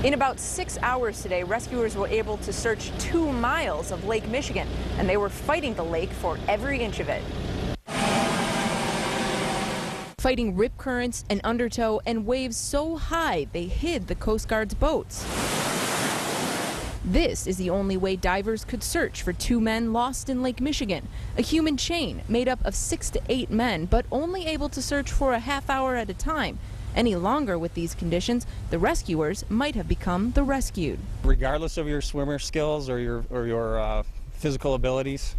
In about 6 hours today, rescuers were able to search 2 miles of Lake Michigan, and they were fighting the lake for every inch of it. Fighting rip currents, an undertow, and waves so high they hid the Coast Guard's boats. This is the only way divers could search for 2 men lost in Lake Michigan, a human chain made up of 6 to 8 men, but only able to search for a half hour at a time. Any longer with these conditions, the rescuers might have become the rescued. Regardless of your swimmer skills or your physical abilities,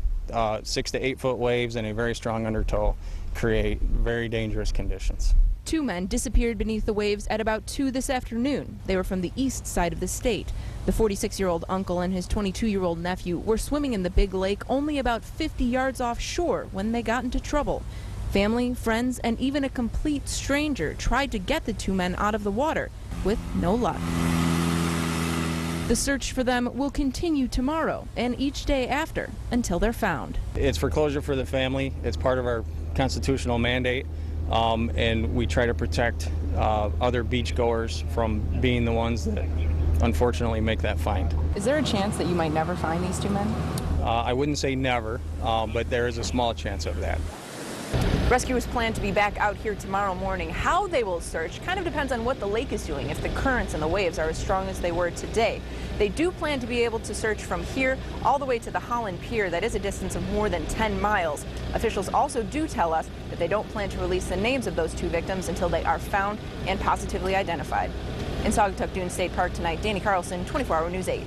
6 to 8 foot waves and a very strong undertow create very dangerous conditions. 2 men disappeared beneath the waves at about 2 this afternoon. They were from the east side of the state. The 46-year-old uncle and his 22-year-old nephew were swimming in the big lake only about 50 yards offshore when they got into trouble. Family, friends, and even a complete stranger tried to get the 2 men out of the water, with no luck. The search for them will continue tomorrow and each day after until they're found. It's for closure for the family. It's part of our constitutional mandate, and we try to protect other beachgoers from being the ones that unfortunately make that find. Is there a chance that you might never find these 2 men? I wouldn't say never, but there is a small chance of that. Rescuers plan to be back out here tomorrow morning. How they will search kind of depends on what the lake is doing, if the currents and the waves are as strong as they were today. They do plan to be able to search from here all the way to the Holland Pier. That is a distance of more than 10 miles. Officials also do tell us that they don't plan to release the names of those 2 victims until they are found and positively identified. In Saugatuck Dunes State Park tonight, Danny Carlson, 24 Hour News 8.